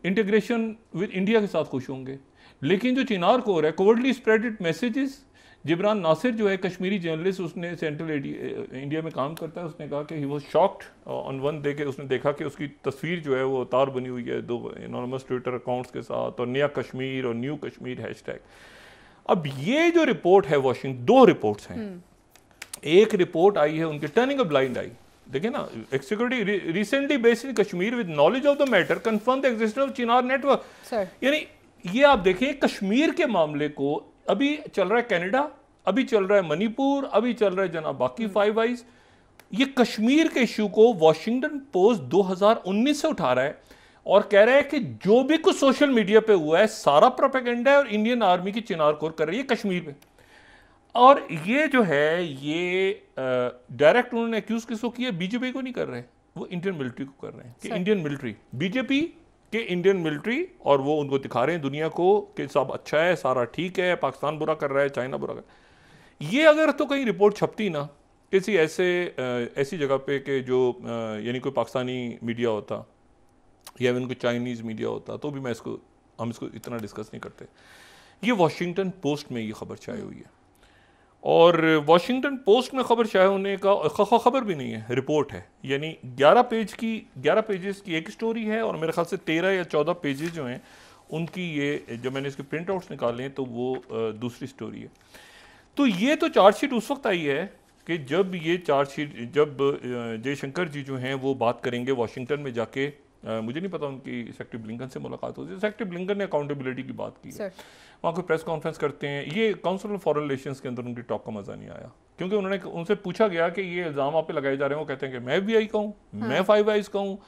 इंटीग्रेशन विद इंडिया के साथ खुश होंगे, लेकिन जो चिनार कोर है cowardly spreaded messages. Jibran Nasir जो है कश्मीरी जर्नलिस्ट, उसने सेंट्रल इंडिया में काम करता है, उसने कहा कि he was shocked on one day के उसने देखा कि उसकी तस्वीर जो है वो तार बनी हुई है 2 एनोनिमस ट्विटर अकाउंट्स के साथ, और नया कश्मीर और न्यू कश्मीर हैशटैग। अब ये जो रिपोर्ट है वाशिंगटन, 2 रिपोर्ट्स हैं, एक रिपोर्ट आई है उनके टर्निंग अ ब्लाइंड आई, देखिए ना, security recently based in Kashmir with knowledge of the matter confirm the existence of Chinar network. यानी ये आप देखें कश्मीर के मामले को, अभी चल रहा है कनाडा, अभी चल रहा है मणिपुर, अभी चल रहा है जनाब बाकी 5 आइज, ये कश्मीर के इशू को वॉशिंगटन पोस्ट 2019 से उठा रहा है और कह रहा है कि जो भी कुछ सोशल मीडिया पे हुआ है सारा प्रोपेगेंडा है और इंडियन आर्मी की चिनार कोर कर रही है कश्मीर में। और ये जो है ये डायरेक्ट उन्होंने एक्यूज किसको किया, बीजेपी को नहीं कर रहे, वो इंडियन मिलिट्री को कर रहे हैं कि इंडियन मिलिट्री, बीजेपी के इंडियन मिलिट्री, और वो उनको दिखा रहे हैं दुनिया को कि सब अच्छा है, सारा ठीक है, पाकिस्तान बुरा कर रहा है, चाइना बुरा कर रहा है। ये अगर तो कहीं रिपोर्ट छपती ना किसी ऐसी जगह पे कि जो यानी कोई पाकिस्तानी मीडिया होता या इवन कोई चाइनीज़ मीडिया होता, तो भी हम इसको इतना डिस्कस नहीं करते। ये वॉशिंगटन पोस्ट में ये खबर छाई हुई है, और वॉशिंगटन पोस्ट में खबर शाये होने का खबर भी नहीं है, रिपोर्ट है, यानी 11 पेजेस की एक स्टोरी है, और मेरे ख्याल से 13 या 14 पेजेस जो हैं उनकी ये जो मैंने इसके प्रिंट आउट्स निकाले हैं तो वो दूसरी स्टोरी है। तो ये तो चार्जशीट उस वक्त आई है कि जब ये चार्जशीट, जब जयशंकर जी जो हैं वो बात करेंगे वॉशिंगटन में जाके, मुझे नहीं पता उनकी सेक्रेटरी ब्लिंकन से मुलाकात होती है, सेक्रेटरी ब्लिंकन ने अकाउंटेबिलिटी की बात की है, वहाँ कोई प्रेस कॉन्फ्रेंस करते हैं, ये काउंसिल ऑफ फॉरेन रिलेशंस के अंदर उनकी टॉक का मजा नहीं आया, क्योंकि उनसे पूछा गया कि ये इल्ज़ाम आप पे लगाए जा रहे हैं, वो कहते हैं कि मैं FBI का हूँ, मैं 5 आइज का हूँ,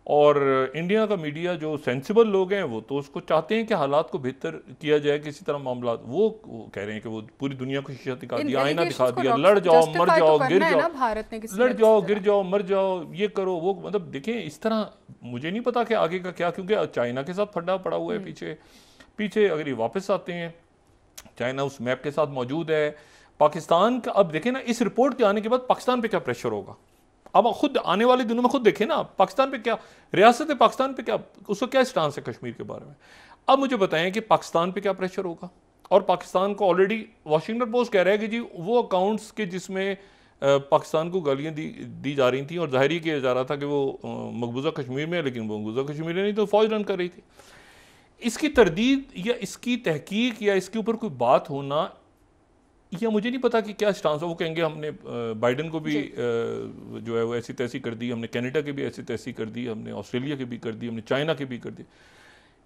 और इंडिया का मीडिया जो सेंसिबल लोग हैं वो तो उसको चाहते हैं कि हालात को बेहतर किया जाए किसी तरह मामला, वो कह रहे हैं कि वो पूरी दुनिया को शीशा दिखा दिया, आईना दिखा दिया, लड़ जाओ मर जाओ गिर जाओ, लड़ जाओ गिर जाओ मर जाओ, ये करो वो, मतलब देखें इस तरह मुझे नहीं पता कि आगे का क्या, क्योंकि चाइना के साथ फड्डा पड़ा हुआ है पीछे अगर ये वापस आते हैं, चाइना उस मैप के साथ मौजूद है, पाकिस्तान का अब देखें ना, इस रिपोर्ट के आने के बाद पाकिस्तान पे क्या प्रेशर होगा, अब खुद आने वाले दिनों में खुद देखें ना पाकिस्तान पे क्या, रियासत पाकिस्तान पे क्या, उसका क्या स्टांस है कश्मीर के बारे में। अब मुझे बताएं कि पाकिस्तान पे क्या प्रेशर होगा, और पाकिस्तान को ऑलरेडी वॉशिंगटन पोस्ट कह रहा है कि जी वो अकाउंट्स के जिसमें पाकिस्तान को गालियाँ दी जा रही थी, और जाहिर ही किया जा रहा था कि वो मकबूजा कश्मीर में है, लेकिन वो मकबूजा कश्मीर में नहीं तो फौज रन कर रही थी। इसकी तरदीद या इसकी तहकीक या इसके ऊपर कोई बात होना, या मुझे नहीं पता कि क्या स्टांस है, वो कहेंगे हमने बाइडन को भी जो है वो ऐसी तैसी कर दी, हमने कनाडा की भी ऐसी तैसी कर दी, हमने ऑस्ट्रेलिया की भी कर दी, हमने चाइना की भी कर दी।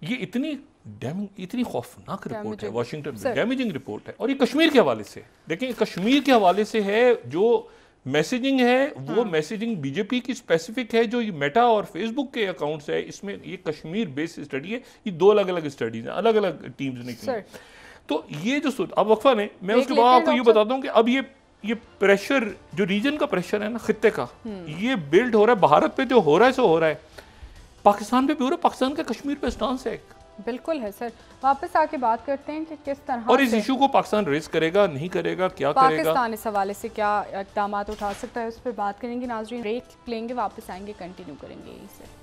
ये इतनी खौफनाक रिपोर्ट है वाशिंगटन में, डैमेजिंग रिपोर्ट है। और ये कश्मीर के हवाले से, देखें कश्मीर के हवाले से है, जो मैसेजिंग है वो मैसेजिंग बीजेपी की स्पेसिफिक है, जो ये मेटा और फेसबुक के अकाउंट्स है, इसमें ये कश्मीर बेस्ड स्टडी है, ये 2 अलग अलग स्टडीज हैं, अलग अलग टीम्स ने। तो ये जो अब वक्फा ने, मैं उसके बाद आपको ये बताता हूँ कि अब ये प्रेशर, जो रीजन का प्रेशर है ना, खित्ते का, ये बिल्ड हो रहा है। भारत पे जो हो रहा है सो हो रहा है, पाकिस्तान पे भी हो रहा है। पाकिस्तान का कश्मीर पे स्टांस है बिल्कुल है सर। वापस आके बात करते हैं कि किस तरह और इस इशू को पाकिस्तान रेस करेगा, नहीं करेगा, क्या करेगा, पाकिस्तान इस हवाले से क्या इक़दाम उठा सकता है, उस पर बात करेंगे। नाज़रीन ब्रेक लेंगे, वापस आएंगे, कंटिन्यू करेंगे यही से।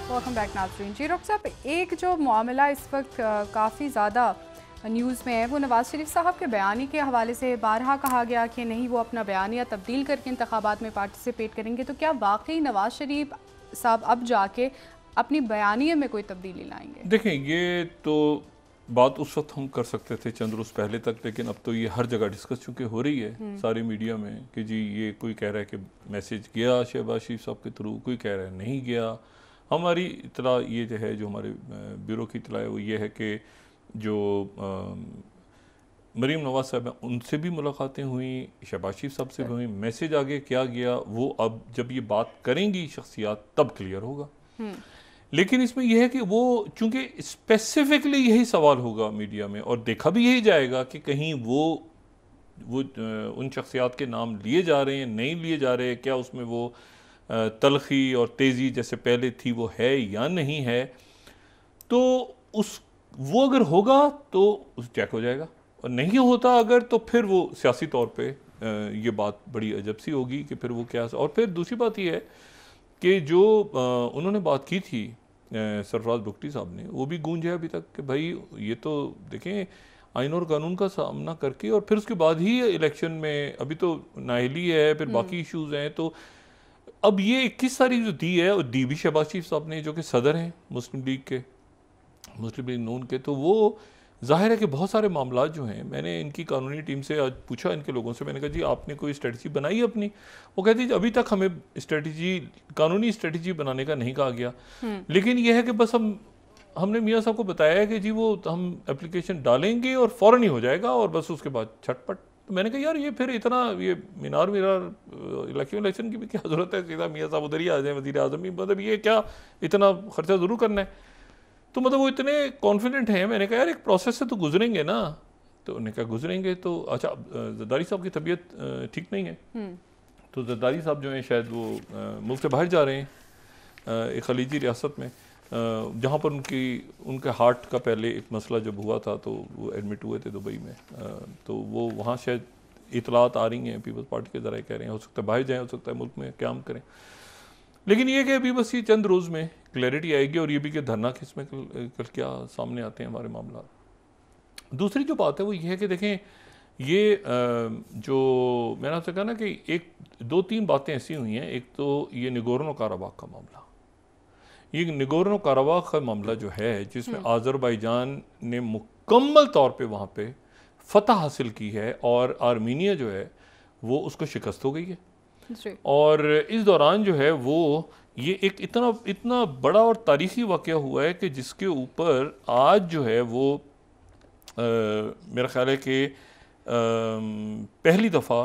वेलकम बैक नाज़रीन। जी डॉक्टर साहब, एक जो मामला इस वक्त काफ़ी ज़्यादा न्यूज़ में है वो नवाज़ शरीफ साहब के बयानी के हवाले से बारहा कहा गया कि नहीं वो अपना बयानिया तब्दील करके इंतखाबात में पार्टिसिपेट करेंगे। तो क्या वाकई नवाज़ शरीफ साहब अब जाके अपनी बयानिए में कोई तब्दीली लाएंगे? देखें, ये तो बात उस वक्त हम कर सकते थे चंद रोज़ पहले तक, लेकिन अब तो ये हर जगह डिस्कस चूँकि हो रही है सारी मीडिया में कि जी ये कोई कह रहा है कि मैसेज गया शहबाज शरीफ साहब के थ्रू, कोई कह रहा है नहीं गया। हमारी इतला ये जो है, जो हमारे ब्यूरो की इतला है वो ये है कि जो मरीम नवाज साहब हैं उनसे भी मुलाकातें हुई, शहबाज शरीफ साहब से भी हुई। मैसेज आगे क्या गया वो अब जब ये बात करेंगी शख्सियात तब क्लियर होगा। लेकिन इसमें यह है कि वो चूंकि स्पेसिफिकली यही सवाल होगा मीडिया में और देखा भी यही जाएगा कि कहीं वो उन शख्सियात के नाम लिए जा रहे हैं, नहीं लिए जा रहे हैं, क्या उसमें वो तलखी और तेज़ी जैसे पहले थी वो है या नहीं है। तो वो अगर होगा तो उस चेक हो जाएगा, और नहीं होता अगर तो फिर वो सियासी तौर पे ये बात बड़ी अजब सी होगी कि फिर वो क्या। और फिर दूसरी बात ये है कि जो उन्होंने बात की थी सरफराज बुगटी साहब ने, वो भी गूंज है अभी तक कि भाई ये तो देखें आइन और कानून का सामना करके और फिर उसके बाद ही इलेक्शन में, अभी तो नाअहली है, फिर बाकी इश्यूज़ हैं। तो अब ये 21 तारीख जो दी है, और दी भी शहबाज शरीफ साहब ने जो कि सदर हैं मुस्लिम लीग नून के, तो वो जाहिर है कि बहुत सारे मामला जो हैं, मैंने इनकी कानूनी टीम से आज पूछा, इनके लोगों से, मैंने कहा जी आपने कोई स्ट्रेटजी बनाई अपनी? वो कहती अभी तक हमें कानूनी स्ट्रेटजी बनाने का नहीं कहा गया, लेकिन यह है कि बस हमने मियाँ साहब को बताया है कि जी वो हम एप्लीकेशन डालेंगे और फ़ौरन ही हो जाएगा और बस उसके बाद झटपट। तो मैंने कहा यार ये फिर इतना ये मीनार इलेक्शन की भी क्या ज़रूरत है, सीधा मियाँ साहब उधर ही आ जाए, वज़ीर आज़म भी, मतलब ये क्या इतना खर्चा ज़रूर करना है। तो मतलब वो इतने कॉन्फिडेंट हैं। मैंने कहा यार एक प्रोसेस से तो गुजरेंगे ना। तो उन्होंने कहा गुजरेंगे। तो अच्छा, जरदारी साहब की तबीयत ठीक नहीं है, तो जरदारी साहब जो हैं शायद वो मुल्क से बाहर जा रहे हैं, एक खलीजी रियासत में, जहाँ पर उनके हार्ट का पहले एक मसला जब हुआ था तो वो एडमिट हुए थे दुबई में। तो वो वहाँ शायद इतलात आ रही हैं, पीपल्स पार्टी के ज़राए कह रहे हैं, हो सकता है बाहर जाएँ, हो सकता है मुल्क में क़याम करें। लेकिन ये कि अभी बस ये चंद रोज़ में क्लैरिटी आएगी, और ये भी कि धरना किस में कल क्या सामने आते हैं हमारे मामला। दूसरी जो बात है वो ये है कि देखें, ये जो मैंने आपसे कहा ना कि एक 2-3 बातें ऐसी हुई हैं। एक तो ये निगोर्नो काराबाग का मामला, ये निगोर्नो काराबाग का मामला जो है, जिसमें आज़रबाईजान ने मुकम्मल तौर पे वहाँ पे फतह हासिल की है और आर्मीनिया जो है वो उसको शिकस्त हो गई है। और इस दौरान जो है वो ये एक इतना बड़ा और तारीख़ी वाक़या हुआ है कि जिसके ऊपर आज जो है वो मेरा ख़्याल है कि पहली दफ़ा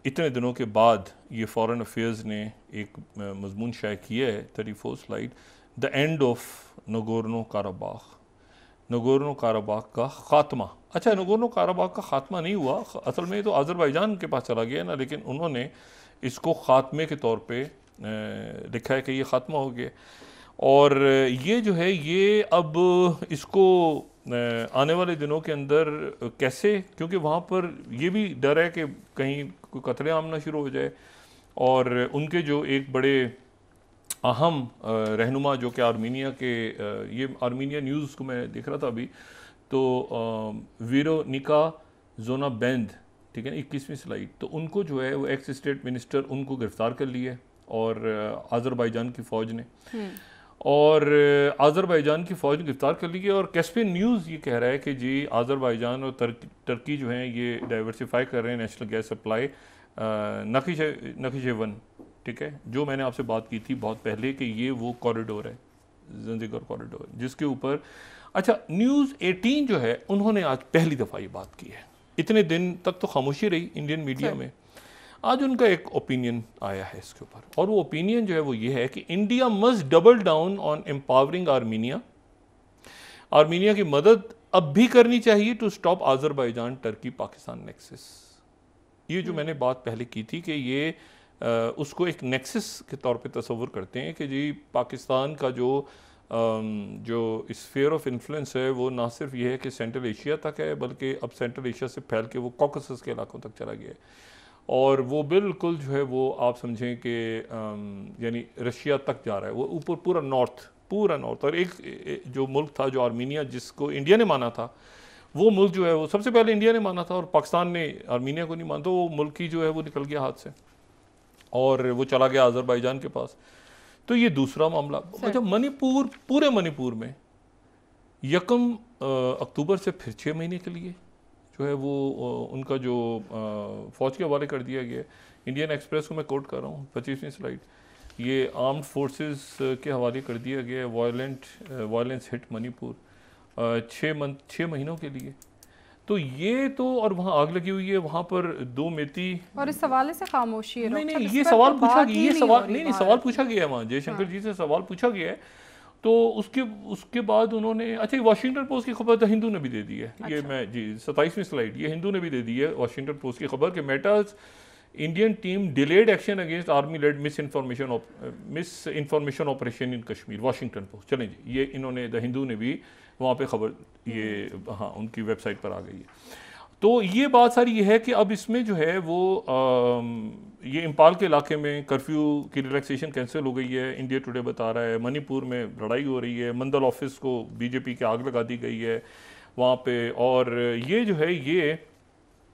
इतने दिनों के बाद ये फॉरेन अफेयर्स ने एक मजमून शाये किया है, 34 slide, the end of Nagorno काराबाग, Nagorno काराबाग का ख़ात्मा। अच्छा, नगोर्नो काराबाग का ख़ात्मा नहीं हुआ, असल में तो आज़रबाईजान के पास चला गया ना, लेकिन उन्होंने इसको ख़ात्मे के तौर पे लिखा है कि ये ख़ात्मा हो गया। और ये जो है ये अब इसको आने वाले दिनों के अंदर कैसे, क्योंकि वहाँ पर ये भी डर है कि कहीं कोई कत्लेआम ना शुरू हो जाए। और उनके जो एक बड़े अहम रहनुमा जो कि आर्मीनिया के, ये आर्मीनिया न्यूज़ को मैं देख रहा था अभी, तो वेरोनिका ज़ोनाबेंद ठीक है ना, 21वीं स्लाइड, तो उनको जो है वो एक्स स्टेट मिनिस्टर उनको गिरफ्तार कर लिया है और आज़रबाईजान की फ़ौज ने, और आज़रबाईजान की फ़ौज ने गिरफ्तार कर ली है। और कैस्पियन न्यूज़ ये कह रहा है कि जी आज़रबाईजान और टर्की जो हैं ये डाइवर्सिफाई कर रहे हैं नेशनल गैस सप्लाई नखीशेवन, ठीक है, जो मैंने आपसे बात की थी बहुत पहले कि ये वो कॉरिडोर है, ज़ंजीबार कॉरिडोर, जिसके ऊपर अच्छा न्यूज़ 18 जो है उन्होंने आज पहली दफ़ा ये बात की है। इतने दिन तक तो खामोशी रही इंडियन मीडिया में, आज उनका एक ओपिनियन आया है इसके ऊपर, और वो ओपिनियन जो है वो ये है कि India must double down on empowering Armenia, Armenia की मदद अब भी करनी चाहिए to stop Azerbaijan Turkey Pakistan nexus. ये जो मैंने बात पहले की थी कि ये उसको एक नेक्सस के तौर पे तस्वुर करते हैं कि जी पाकिस्तान का जो स्फीयर ऑफ इन्फ्लुएंस है वो ना सिर्फ ये है कि सेंट्रल एशिया तक है, बल्कि अब सेंट्रल एशिया से फैल के वो कॉकसस के इलाकों तक चला गया है, और वो बिल्कुल जो है वो आप समझें कि यानी रशिया तक जा रहा है, वो ऊपर पूरा नॉर्थ। और एक जो मुल्क था जो आर्मीनिया, जिसको इंडिया ने माना था, वो मुल्क जो है वो सबसे पहले इंडिया ने माना था और पाकिस्तान ने आर्मीनिया को नहीं माना, तो वो मुल्क ही जो है वो निकल गया हाथ से और वो चला गया आज़रबाईजान के पास। तो ये दूसरा मामला। अच्छा, मणिपुर, पूरे मणिपुर में 1 अक्टूबर से फिर 6 महीने के लिए जो है वो उनका जो फ़ौज के हवाले कर दिया गया। इंडियन एक्सप्रेस को मैं कोट कर रहा हूँ, 25वीं स्लाइड, ये आर्म्ड फोर्सेस के हवाले कर दिया गया है। वायलेंस हिट मणिपुर 6 महीनों के लिए। तो ये तो, और वहाँ आग लगी हुई है, वहाँ पर 2 मेती, और इस सवाल से खामोशी है। नहीं, ये सवाल पूछा गया, ये सवाल नहीं, सवाल पूछा गया है वहाँ, जयशंकर जी से सवाल पूछा गया है। तो उसके बाद उन्होंने, अच्छा, वाशिंगटन पोस्ट की खबर तो हिंदू ने भी दे दी है। ये मैं जी 27वीं स्लाइड, ये हिंदू ने भी दे दी है वाशिंगटन पोस्ट की खबर कि Meta's Indian team delayed action against army led misinformation operation in Kashmir, Washington Post. चलें जी, ये इन्होंने द हिंदू ने भी वहाँ पे खबर, ये हाँ उनकी वेबसाइट पर आ गई है। तो ये बात सारी ये है कि अब इसमें जो है वो ये इम्पाल के इलाके में कर्फ्यू की रिलैक्सेशन कैंसिल हो गई है, इंडिया टुडे बता रहा है। मणिपुर में लड़ाई हो रही है, मंडल ऑफिस को बीजेपी की आग लगा दी गई है वहाँ पे। और ये जो है ये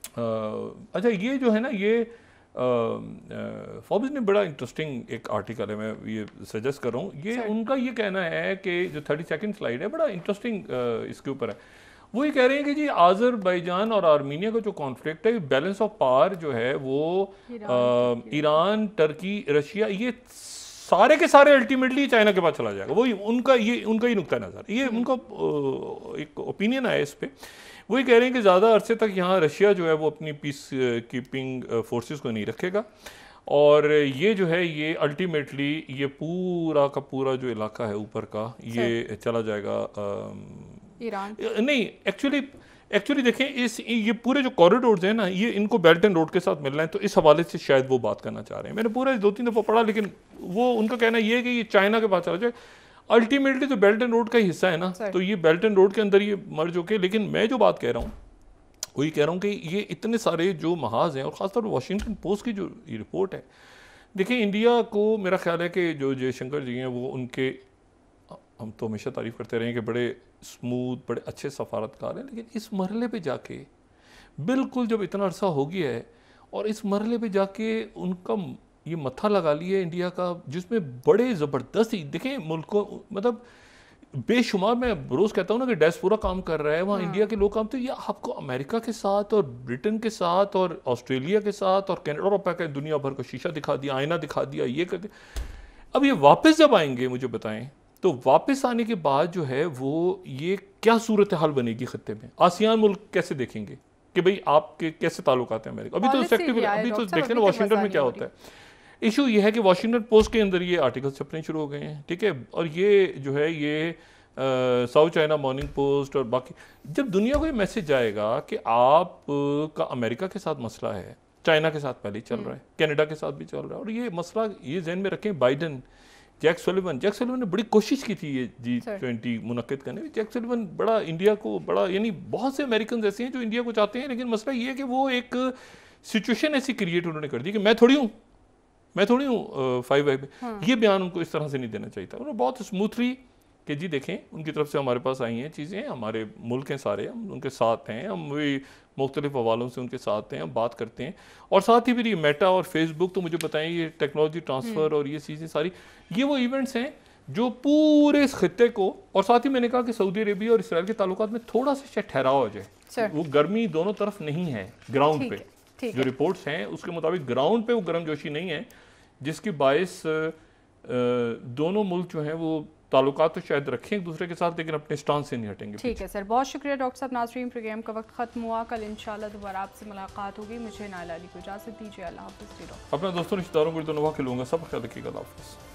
अच्छा, ये जो है ना, ये फॉर्ब्स ने बड़ा इंटरेस्टिंग एक आर्टिकल है, मैं ये सजेस्ट कर रहा हूँ। ये उनका ये कहना है कि जो 32nd स्लाइड है बड़ा इंटरेस्टिंग इसके ऊपर है। वो ये कह रहे हैं कि जी आज़रबाईजान और आर्मीनिया का जो कॉन्फ्लिक्ट है, बैलेंस ऑफ पावर जो है वो ईरान, टर्की, रशिया, ये सारे के सारे अल्टीमेटली चाइना के पास चला जाएगा। वो उनका ही नुक्ता नज़र, ये उनका एक ओपिनियन है इस पर। वही कह रहे हैं कि ज़्यादा अरसे तक यहाँ रशिया जो है वो अपनी पीस कीपिंग फोर्सेस को नहीं रखेगा, और ये जो है ये अल्टीमेटली ये पूरा का पूरा जो इलाका है ऊपर का, ये चला जाएगा ईरान। नहीं, एक्चुअली देखें, ये पूरे जो कॉरिडोर्स हैं ना, ये इनको बेल्ट एंड रोड के साथ मिल रहे हैं, तो इस हवाले से शायद वो बात करना चाह रहे हैं। मैंने पूरा 2-3 दफ़ा पढ़ा, लेकिन वो उनका कहना ये है कि ये चाइना के पास चला जाए। अल्टीमेटली तो बेल्ट एंड रोड का ही हिस्सा है ना, तो ये बेल्ट एंड रोड के अंदर ये मर्ज होके। लेकिन मैं जो बात कह रहा हूँ वही कह रहा हूँ कि ये इतने सारे जो महाज हैं, और ख़ासतौर पर वाशिंगटन पोस्ट की जो ये रिपोर्ट है, देखिए इंडिया को मेरा ख्याल है कि जो जयशंकर जी हैं वो उनके, हम तो हमेशा तारीफ़ करते रहे कि बड़े स्मूथ, बड़े अच्छे सफारतकार हैं, लेकिन इस मरहले पे जाके बिल्कुल जब इतना अरसा हो गया है और इस मरहले पे जाके उनका ये मत्था लगा लिया है इंडिया का, जिसमें बड़े ज़बरदस्ती देखें मुल्क को, मतलब बेशुमार, मैं रोज़ कहता हूँ ना कि डायस्पोरा काम कर रहा है वहाँ, इंडिया के लोग काम, तो ये आपको अमेरिका के साथ और ब्रिटेन के साथ और ऑस्ट्रेलिया के साथ और कनाडा और पैक दुनिया भर को शीशा दिखा दिया, आईना दिखा दिया, ये कर दिया। अब ये वापस जब आएंगे मुझे बताएं, तो वापस आने के बाद जो है वो ये क्या सूरत हाल बनेगी खत्ते में, आसियान मुल्क कैसे देखेंगे कि भाई आपके कैसे ताल्लुकात हैं अमेरिका। अभी तो देखते हैं वाशिंगटन में क्या होता है। इशू ये है कि वाशिंगटन पोस्ट के अंदर ये आर्टिकल छपने शुरू हो गए हैं, ठीक है, और ये जो है ये साउथ चाइना मॉर्निंग पोस्ट और बाकी, जब दुनिया को ये मैसेज जाएगा कि आप का अमेरिका के साथ मसला है, चाइना के साथ पहले ही चल रहा है, कनाडा के साथ भी चल रहा है, और ये मसला ये जहन में रखें, बाइडन, जैक सुलिवन ने बड़ी कोशिश की थी ये G20 मुनक्किद करने में। जैक सुलिवन बड़ा इंडिया को बड़ा, यानी बहुत से अमेरिकन ऐसे हैं जो इंडिया को चाहते हैं, लेकिन मसला ये है कि वो एक सिचुएशन ऐसी क्रिएट उन्होंने कर दी कि मैं थोड़ी हूँ 5 पे। ये बयान उनको इस तरह से नहीं देना चाहिए था। उन्होंने बहुत स्मूथली कि जी देखें उनकी तरफ से हमारे पास आई हैं चीज़ें, हमारे मुल्क हैं सारे, हम उनके साथ हैं, हम भी मुख्तलिफ हवालों से उनके साथ हैं, हम बात करते हैं। और साथ ही फिर ये मेटा और फेसबुक तो मुझे बताएं, ये टेक्नोलॉजी ट्रांसफ़र और ये चीज़ें सारी, ये वो इवेंट्स हैं जो पूरे इस खित्ते को, और साथ ही मैंने कहा कि सऊदी अरेबिया और इसराइल के ताल्लुकात में थोड़ा सा शायद ठहराव हो जाए। वो गर्मी दोनों तरफ नहीं है ग्राउंड पे, जो रिपोर्ट्स हैं उसके मुताबिक ग्राउंड पे वो गर्मजोशी नहीं है, जिसकी बायस दोनों मुल्क जो हैं वो ताल्लुकात तो शायद रखें एक दूसरे के साथ, लेकिन अपने स्टांस से नहीं हटेंगे। ठीक है सर, बहुत शुक्रिया डॉक्टर साहब। नाज़रीन, प्रोग्राम का वक्त खत्म हुआ, कल इंशाल्लाह दोबारा आपसे मुलाकात होगी। मुझे नाइला अली को इजाज़त दीजिए, अल्लाह हाफ़िज़। अपने दोस्तों रिश्तेदारों को तो नवा के लूँगा, सब ख्याल रखिएगा, अल्लाह हाफ़िज़।